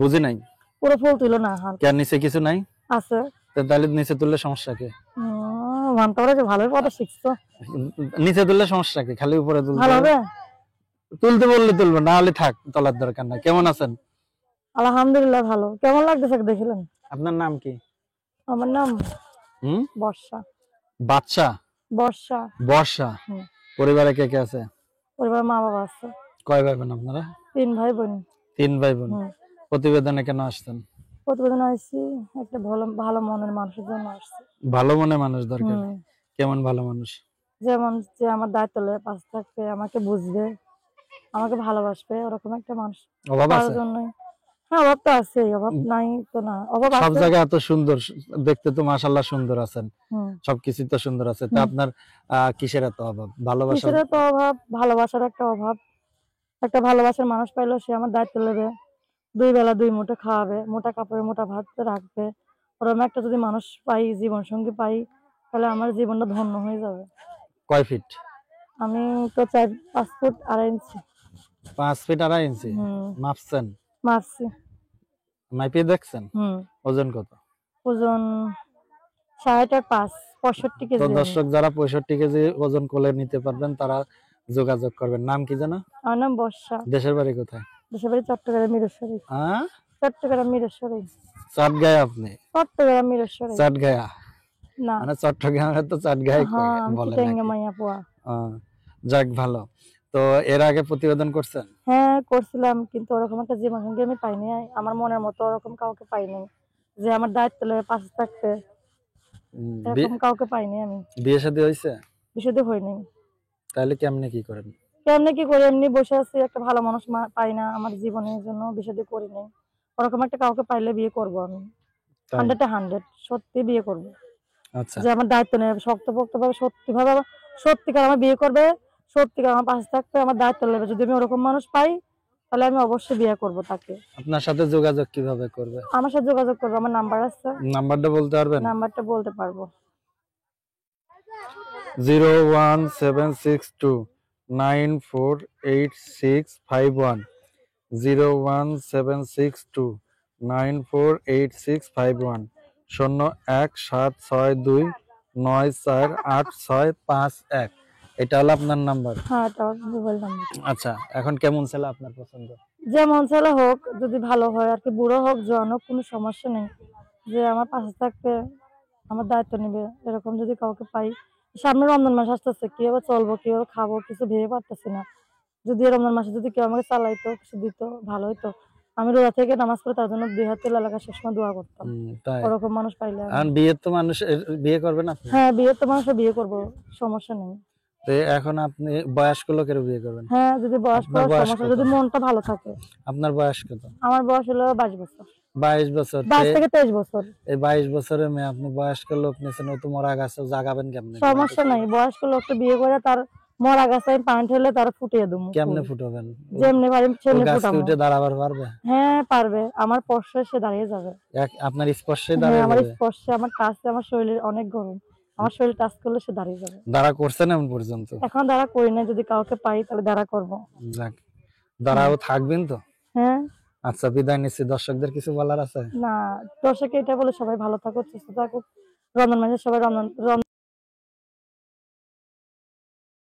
বুঝি নাই। পুরো ফুল তুলো না, হালকা কেন নিচে কিছু নাই? আছে। তো তাহলে নিচে তুললে সমস্যা কি? মানতে পারে যে ভালোই কথা শিখছো। নিচে তুললে সমস্যা কি? খালি উপরে তুলতে ভালো হবে। তুলতে বললে তুলবো, না হলে থাক, তোলার দরকার নাই। কেমন আছেন? আলহামদুলিল্লাহ ভালো। কেমন লাগতেছে দেখিলেন? আপনার নাম কি? আমার নাম হুম, বর্ষা। বাদশা? বর্ষা। বর্ষা। পরিবারে কে কে আছে? পরিবার মা বাবা আছে। কয় ভাই বোন আপনারা? 3 ভাই বোন। 3 ভাই বোন। প্রতিবেদনে কেন আসছেন? প্রতিবেদন আসছি একটা ভালো ভালো মনের মানুষের জন্য আসছি। ভালো মনে মানুষ দরকার। কেমন ভালো মানুষ? যেমন যে আমার দায়িত্ব লয়ে পাশে থাকবে, আমাকে বুঝবে, আমাকে ভালোবাসবে, ওরকম একটা মানুষ। অভাব তার আছে? জন্যই। হ্যাঁ, অভাব তো আছে, অভাব নাই তো না, অভাব সব আছে। জায়গায় এত সুন্দর দেখতে তো মাশাআল্লাহ সুন্দর আছেন, সবকিছু তো সুন্দর আছে, তা আপনার কিসের এত অভাব? ভালোবাসা? কিসের তো অভাব? ভালোবাসার একটা অভাব। একটা ভালোবাসার মানুষ পাইলো, সে আমার দায়িত্ব নেবে, 2 বেলা 2 মুঠো খাওয়াবে, মোটা কাপড়ে মোটা ভাত রাখবে। ওরকম একটা যদি মানুষ পাই, জীবন সঙ্গী পাই, তাহলে আমার জীবনটা ধন্য হয়ে যাবে। কয় ফিট? আমি তো 5 ফুট 2.5 ইঞ্চি। 5 ফিট 2.5 ইঞ্চি? মাপছেন? মাপছি। মাপিয়ে দেখছেন? ওজন কত? ওজন 60 আর 5, 65 তো কেজি। দর্শক যারা 65 কেজি ওজন কোলে নিতে পারবেন তারা যোগাযোগ করবেন। নাম কি জানো? আমার নাম বর্ষা। দেশের বাড়ি কোথায়? দেশের বাড়ি চট্টগ্রাম মিরেশ্বরী। চট্টগ্রাম মিরেশ্বরী। চাটগাঁয়া? আপনি চট্টগ্রাম মিরেশ্বরী। চাটগাঁয়া না, মানে চট্টগ্রামের তো চাটগাঁয়া বলে চিটাঙ্গা নাকি? মাইয়া পোয়া। যাক ভালো। তো এর আগে প্রতিবেদন করছেন? হ্যাঁ, করছিলাম, কিন্তু ওরকম একটা জীবন সঙ্গী আমি পাইনি। আমার মনের মতো ওরকম কাউকে পাইনি যে আমার দায়িত্ব লয়ে পাশে থাকবে, এরকম কাউকে পাইনি আমি। বিয়ে শাদী হয়েছে? বিশুদ্ধ হয়নি। তাহলে কেমনে কি করেন? কেমনে কি করে? এমনি বসে আছি, একটা ভালো মানুষ পাই না আমার জীবনের জন্য, বিশুদ্ধ করি নাই। ওরকম একটা কাউকে পাইলে বিয়ে করবো আমি। 100 সত্যি বিয়ে করবো। আচ্ছা, যে আমার দায়িত্ব নেবে শক্তপোক্ত ভাবে, সত্যিকার আমার বিয়ে করবে, সত্যিকার আমার পাশে থাকবে, আমার দায়িত্ব নেবে। যদি আমি ওরকম মানুষ পাই, তাহলে আমি অবশ্যই বিয়ে করব তাকে। আপনার সাথে যোগাযোগ কিভাবে করবে? আমার সাথে যোগাযোগ করবে, আমার নাম্বার আছে। নাম্বারটা বলতে পারবেন? নাম্বারটা বলতে পারবো। 01762948651, 01762948651, 0176294861। এটা হলো আপনার নাম্বার? হ্যাঁ, এটা মোবাইল নাম্বার। আচ্ছা, এখন কেমন ছেলে আপনার পছন্দ? যেমন ছেলে হোক, যদি ভালো হয় আর কি, বুড়ো হোক জওয়ান হোক, কোনো সমস্যা নেই। যে আমার পাশে থাকবে, আমার দায়িত্ব নেবে, এরকম যদি কাউকে পাই। সামনে রমজান মাস আসতেছে, কিভাবে চলবো, কিভাবে খাবো, কিছু ভেবে পারতেছি না। যদি রমজান মাসে যদি কেউ আমাকে চালাইতো, কিছু দিত, ভালো হইতো। আমি রোজা থেকে নামাজ পড়ে তার জন্য 2 হাত তুলে এলাকা সবসময় দোয়া করতাম। ওরকম মানুষ পাইলে বিয়ে তো মানুষ বিয়ে করবেন আপনি? হ্যাঁ, বিয়ে তো মানুষের বিয়ে করবো, সমস্যা নেই। তো এখন আপনি বয়স্ক লোকের বিয়ে করবেন? হ্যাঁ, যদি বয়স্ক সমস্যা, যদি মনটা ভালো থাকে। আপনার বয়স কত? আমার বয়স হলো 22 বছর। 22 বছর? 22 থেকে 23 বছর। এই 22 বছরের মেয়ে আপনি বয়স্ক লোক নিয়েছেন, ও তো মরা গাছে, জাগাবেন কেমনে? সমস্যা নাই, বয়স্ক লোকটা বিয়ে করে তার মরা গাছে পানি ঢেলে তার ফুটিয়ে দেবো। কেমনে ফুটাবেন? যেমনি পারি সেমনি ফুটাবো। উঠে দাঁড়াবার পারবে? হ্যাঁ, পারবে। আমার স্পর্শে সে দাঁড়িয়ে যাবে। আপনার স্পর্শে দাঁড়িয়ে যাবে? আমার স্পর্শে, আমার টাচে, আমার শরীরের অনেক গরম, আমার শরীর টাচ করলে সে দাঁড়িয়ে যাবে। দাঁড়া করছেন এমন পর্যন্ত? এখন দাঁড়া করি না, যদি কাউকে পাই তাহলে দাঁড়া করবো। যাক, দাঁড়াও থাকবেন তো? হ্যাঁ। আচ্ছা, বিদায় নিচ্ছি। দর্শকদের কিছু বলার আছে? না, দর্শক এটা বলে সবাই ভালো থাকুক, সুস্থ থাকুক। রমজান মাসে সবাই রমজান